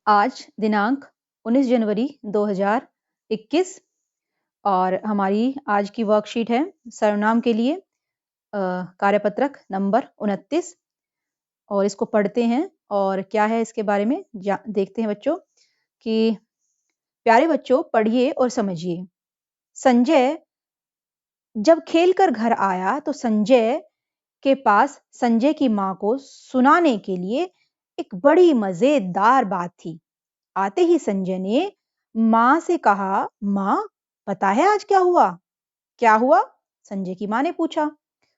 आज दिनांक 19 जनवरी 2021 और हमारी आज की वर्कशीट है सर्वनाम के लिए कार्यपत्रक नंबर 29 और इसको पढ़ते हैं और क्या है इसके बारे में देखते हैं बच्चों कि प्यारे बच्चों पढ़िए और समझिए। संजय जब खेलकर घर आया तो संजय के पास संजय की माँ को सुनाने के लिए एक बड़ी मजेदार बात थी। आते ही संजय ने माँ से कहा, माँ पता है आज क्या हुआ? क्या हुआ? संजय की माँ ने पूछा।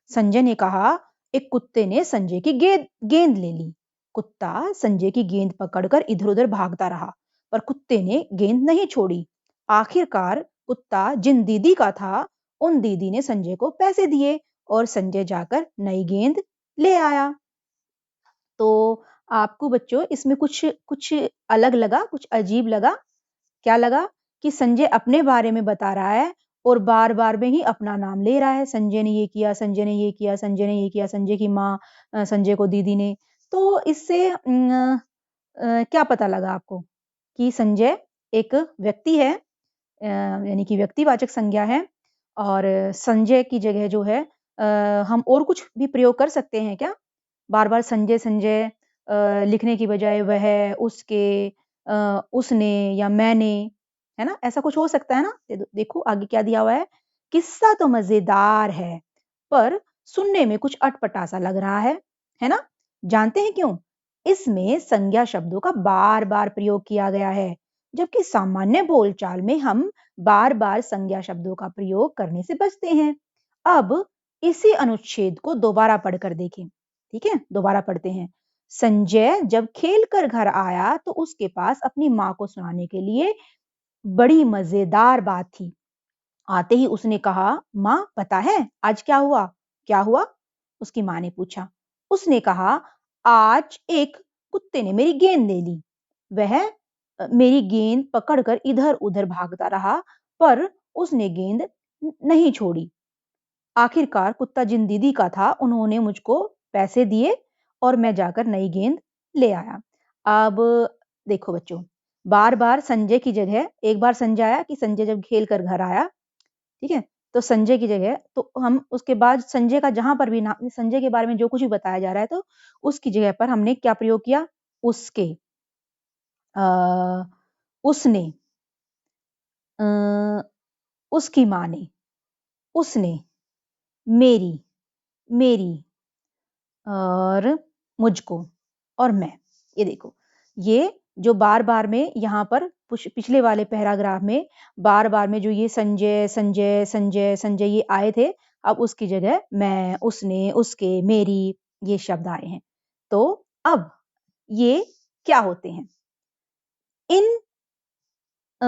संजय ने कहा, एक कुत्ते ने संजय की गेंद गेंद ले ली। कुत्ता संजय की गेंद पकड़कर इधर-उधर भागता रहा, पर कुत्ते ने गेंद नहीं छोड़ी। आखिरकार कुत्ता जिन दीदी का था, उन दीदी ने संजय को पैसे दिए और संजय जाकर नई गेंद ले आया। तो आपको बच्चों इसमें कुछ कुछ अलग लगा, कुछ अजीब लगा? क्या लगा कि संजय अपने बारे में बता रहा है और बार-बार में ही अपना नाम ले रहा है। संजय ने ये किया, संजय ने ये किया, संजय ने ये किया, संजय की माँ संजय को दीदी ने। तो इससे क्या पता लगा आपको कि संजय एक व्यक्ति है, यानी कि व्यक्तिवाचक संज्ञा है और संजय की जगह जो है हम और कुछ भी प्रयोग कर सकते हैं क्या? बार-बार संजय संजय लिखने की बजाय वह, उसके, उसने या मैंने, है ना? ऐसा कुछ हो सकता है ना? देखो आगे क्या दिया हुआ है? किस्सा तो मज़ेदार है, पर सुनने में कुछ अटपटा-सा लग रहा है ना? जानते हैं क्यों? इसमें संज्ञा शब्दों का बार-बार प्रयोग किया गया है, जबकि सामान्य बोलचाल में हम बार-बार संज्ञा शब्दों का प्रयोग करने से बचते हैं। अब इसी अनुच्छेद को दोबारा पढ़कर देखें। ठीक है, दोबारा पढ़ते हैं। संजय जब खेल कर घर आया तो उसके पास अपनी माँ को सुनाने के लिए बड़ी मजेदार बात थी। आते ही उसने कहा, माँ पता है आज क्या हुआ? क्या हुआ? उसकी माँ ने पूछा। उसने कहा, आज एक कुत्ते ने मेरी गेंद ले ली। वह मेरी गेंद पकड़कर इधर-उधर भागता रहा, पर उसने गेंद नहीं छोड़ी। आखिरकार कुत्ता जिन दीदी का था, उन्होंने मुझको पैसे दिए और मैं जाकर नई गेंद ले आया। अब देखो बच्चों, बार-बार संजय की जगह एक बार संजय आया कि संजय जब खेल कर घर आया, ठीक है? तो संजय की जगह तो हम उसके बाद संजय का जहाँ पर भी ना संजय के बारे में जो कुछ भी बताया जा रहा है, तो उसकी जगह पर हमने क्या प्रयोग किया? उसके, अ, उसने, अ, उसकी माँ ने, उसने, मेरी, मेरी और मुझको और मैं। ये देखो, ये जो बार-बार में यहाँ पर पिछले वाले पैराग्राफ में बार-बार में जो ये संजय, संजय, संजय, संजय ये आए थे, अब उसकी जगह मैं, उसने, उसके, मेरी ये शब्द आए हैं। तो अब ये क्या होते हैं? इन अ,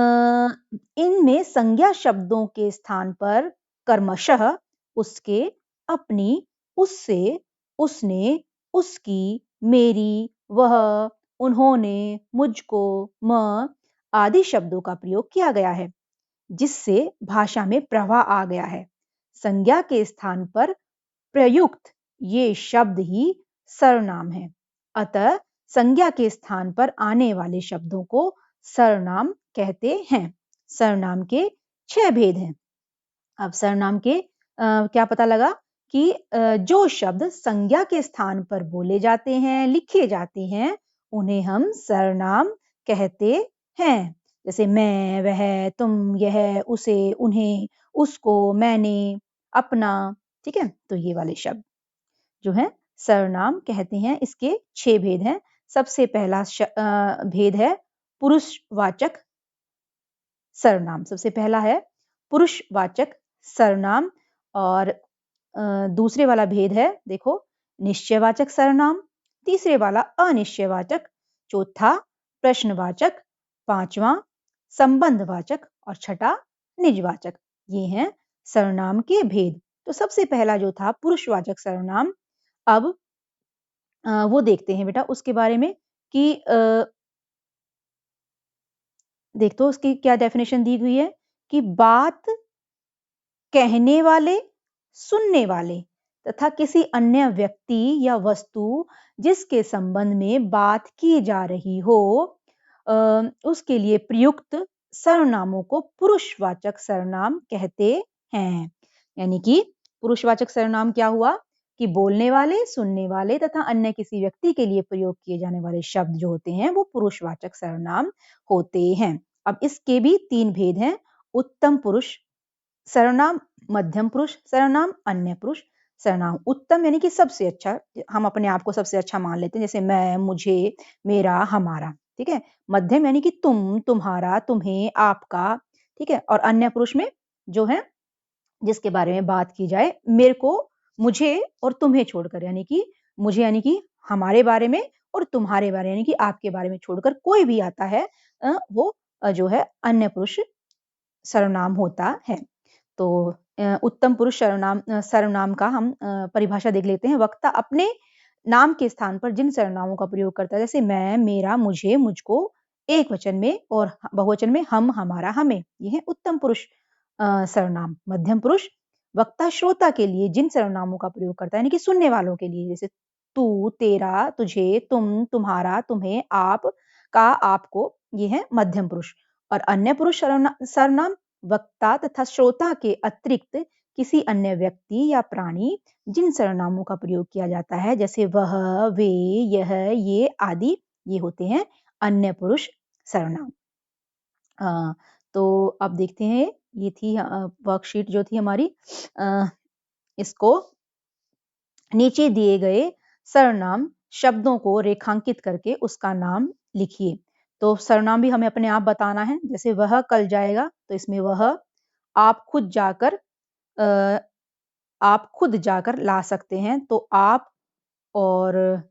इनमें संज्ञा शब्दों के स्थान पर कर्मशः उसके, अपनी, उससे, उसने, उसकी, मेरी, वह, उन्होंने, मुझको, म आदि शब्दों का प्रयोग किया गया है, जिससे भाषा में प्रवाह आ गया है। संज्ञा के स्थान पर प्रयुक्त ये शब्द ही सर्वनाम है। अतः संज्ञा के स्थान पर आने वाले शब्दों को सर्वनाम कहते हैं। सर्वनाम के 6 भेद हैं। अब सर्वनाम के क्या पता लगा कि जो शब्द संज्ञा के स्थान पर बोले जाते हैं, लिखे जाते हैं, उन्हें हम सर्वनाम कहते हैं। जैसे मैं, वह, तुम, यह, उसे, उन्हें, उसको, मैंने, अपना, ठीक है? तो ये वाले शब्द जो है सर्वनाम कहते हैं। इसके 6 भेद हैं। सबसे पहला भेद है पुरुषवाचक सर्वनाम। सबसे पहला है पुरुषवाचक सर्वनाम और दूसरे वाला भेद है देखो निश्चयवाचक सर्वनाम, तीसरे वाला अनिश्चयवाचक, चौथा प्रश्नवाचक, पांचवा संबंधवाचक और छठा निजवाचक। ये हैं सर्वनाम के भेद। तो सबसे पहला जो था पुरुषवाचक सर्वनाम, अब वो देखते हैं बेटा उसके बारे में कि देख तो उसकी क्या डेफिनेशन दी हुई है कि बात कहने वाले, सुनने वाले तथा किसी अन्य व्यक्ति या वस्तु जिसके संबंध में बात की जा रही हो, उसके लिए प्रयुक्त सर्वनामों को पुरुषवाचक सर्वनाम कहते हैं। यानी कि पुरुषवाचक सर्वनाम क्या हुआ कि बोलने वाले, सुनने वाले तथा अन्य किसी व्यक्ति के लिए प्रयोग किए जाने वाले शब्द जो होते हैं वो पुरुषवाचक सर्वनाम होते हैं। अब इसके भी 3 भेद हैं। उत्तम पुरुष सर्वनाम, मध्यम पुरुष सर्वनाम, अन्य पुरुष सर्वनाम। उत्तम यानी कि सबसे अच्छा, हम अपने आप को सबसे अच्छा मान लेते हैं, जैसे मैं, मुझे, मेरा, हमारा, ठीक है। मध्यम यानी कि तुम, तुम्हारा, तुम्हें, आपका, ठीक है। और अन्य पुरुष में जो है जिसके बारे में बात की जाए, मेरे को, मुझे और तुम्हें छोड़कर, यानी कि मुझे यानी कि हमारे बारे में और तुम्हारे बारे यानी कि आपके बारे में छोड़कर कोई भी आता है वो जो है अन्य पुरुष सर्वनाम होता है। तो उत्तम पुरुष सर्वनाम का हम परिभाषा देख लेते हैं। वक्ता अपने नाम के स्थान पर जिन सर्वनामों का प्रयोग करता है, जैसे मैं, मेरा, मुझे, मुझको, एक वचन में, और बहुवचन में हम, हमारा, हमें, ये है उत्तम पुरुष सर्वनाम। मध्यम पुरुष वक्ता श्रोता के लिए जिन सर्वनामों का प्रयोग करता है, यानी कि सुनने वालों के लिए, जैसे तू, तेरा, तुझे, तुम, तुम्हारा, तुम्हें, आप का, आपको, ये है मध्यम पुरुष। और अन्य पुरुष सर्वनाम वक्ता तथा श्रोता के अतिरिक्त किसी अन्य व्यक्ति या प्राणी जिन सर्वनामों का प्रयोग किया जाता है, जैसे वह, वे, यह, ये आदि, ये होते हैं अन्य पुरुष सर्वनाम। तो अब देखते हैं, ये थी वर्कशीट जो थी हमारी। इसको नीचे दिए गए सर्वनाम शब्दों को रेखांकित करके उसका नाम लिखिए। तो सर्वनाम भी हमें अपने आप बताना है, जैसे वह कल जाएगा, तो इसमें वह, आप खुद जाकर आप खुद जाकर ला सकते हैं, तो आप, और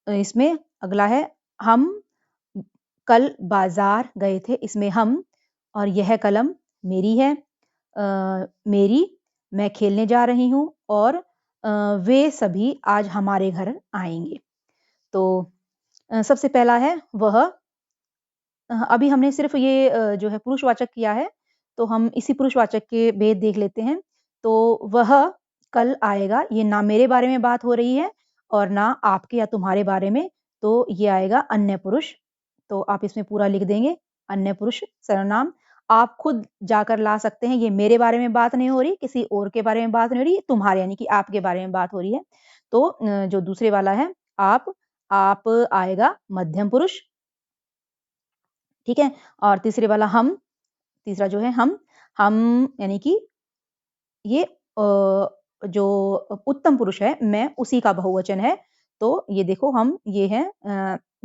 इसमें अगला है हम कल बाजार गए थे, इसमें हम, और यह कलम मेरी है, मेरी, मैं खेलने जा रही हूँ, और वे सभी आज हमारे घर आएंगे। तो सबसे पहला है वह। अभी हमने सिर्फ ये जो है पुरुषवाचक किया है, तो हम इसी पुरुषवाचक के भेद देख लेते हैं। तो वह कल आएगा, ये ना मेरे बारे में बात हो रही है और ना आपके या तुम्हारे बारे में, तो ये आएगा अन्य पुरुष। तो आप इसमें पूरा लिख देंगे अन्य पुरुष सर्वनाम। आप खुद जाकर ला सकते हैं, ये मेरे बारे में बात नहीं हो रही, किसी और के बारे में बात नहीं हो रही, तुम्हारे यानी कि आपके बारे में बात हो रही है। तो जो दूसरे वाला है आप आएगा मध्यम पुरुष, ठीक है। और तीसरे वाला हम, तीसरा जो है हम यानी कि ये जो उत्तम पुरुष है, मैं, उसी का बहुवचन है। तो ये देखो हम, ये है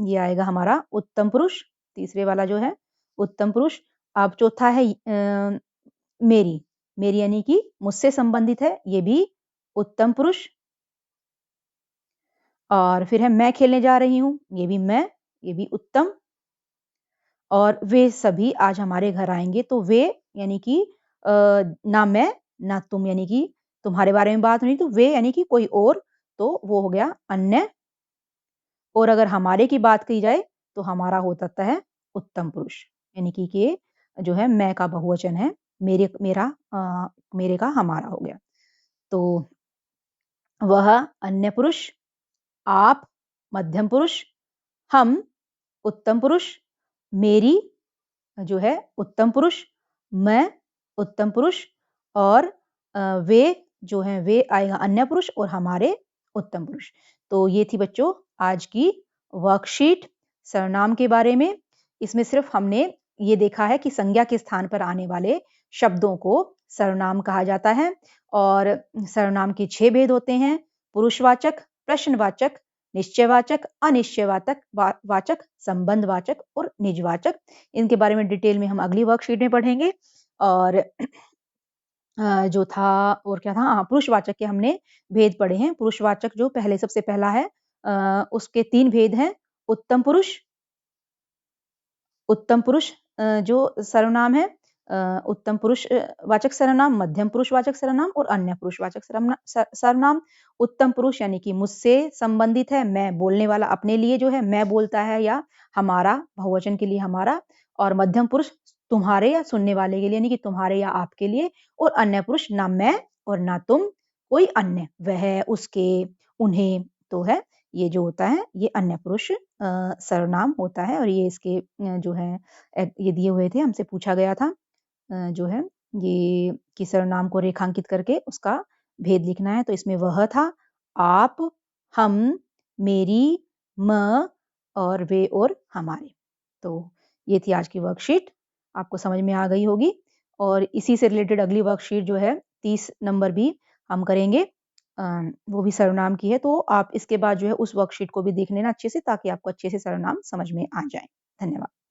ये आएगा हमारा उत्तम पुरुष, तीसरे वाला जो है उत्तम पुरुष। अब चौथा है मेरी, मेरी यानी कि मुझसे संबंधित है, ये भी उत्तम पुरुष। और फिर है मैं खेलने जा रही हूँ, ये भी मैं, ये भी उत्तम। और वे सभी आज हमारे घर आएंगे, तो वे यानी कि ना मैं ना तुम, यानी कि तुम्हारे बारे में बात नहीं, तो वे यानी कि कोई और, तो वो हो गया अन्य। और अगर हमारे की बात की जाए तो हमारा हो सकता है उत्तम पुरुष, यानी कि ये जो है मैं का बहुवचन है, मेरे का हमारा हो गया। तो वह अन्य पुरुष, आप मध्यम पुरुष, हम उत्तम पुरुष, मेरी जो है उत्तम पुरुष, मैं उत्तम पुरुष, और वे जो हैं वे आएगा अन्य पुरुष, और हमारे उत्तम पुरुष। तो ये थी बच्चों आज की वर्कशीट सर्वनाम के बारे में। इसमें सिर्फ हमने ये देखा है कि संज्ञा के स्थान पर आने वाले शब्दों को सर्वनाम कहा जाता है। और सर्वनाम के 6 भेद होते हैं: पुरुषवाचक, प्रश्नवाचक, निश्चयवाचक, अनिश्चयवाचक वाचक, संबंधवाचक और निजवाचक। इनके बारे में डिटेल में हम अगली वर्कशीट में पढ़ेंगे। और जो था और क्या था, पुरुषवाचक के हमने भेद पढ़े हैं। पुरुषवाचक जो पहले सबसे पहला है उसके 3 भेद हैं: उत्तम पुरुष, उत्तम पुरुष जो सर्वनाम है, उत्तम पुरुष वाचक सर्वनाम, मध्यम पुरुष वाचक सर्वनाम और अन्य पुरुष वाचक सर्वनाम। उत्तम पुरुष यानी कि मुझसे संबंधित है, मैं बोलने वाला अपने लिए जो है मैं बोलता है, या हमारा बहुवचन के लिए हमारा। और मध्यम पुरुष तुम्हारे या सुनने वाले के लिए, यानी कि तुम्हारे या आपके लिए। और अन्य पुरुष ना मैं और ना तुम, कोई अन्य, वह, उसके, उन्हें, तो है ये जो होता है ये अन्य पुरुष सर्वनाम होता है और ये इसके जो है ये दिए हुए थे, हमसे पूछा गया था जो है ये कि सर्वनाम को रेखांकित करके उसका भेद लिखना है। तो इसमें वह था, आप, हम, मेरी, म और वे और हमारे। तो ये थी आज की वर्कशीट, आपको समझ में आ गई होगी। और इसी से रिलेटेड अगली वर्कशीट जो है 30 नंबर भी हम करेंगे, वो भी सर्वनाम की है। तो आप इसके बाद जो है उस वर्कशीट को भी देख लेना अच्छे से, ताकि आपको अच्छे से सर्वनाम समझ में आ जाए। धन्यवाद।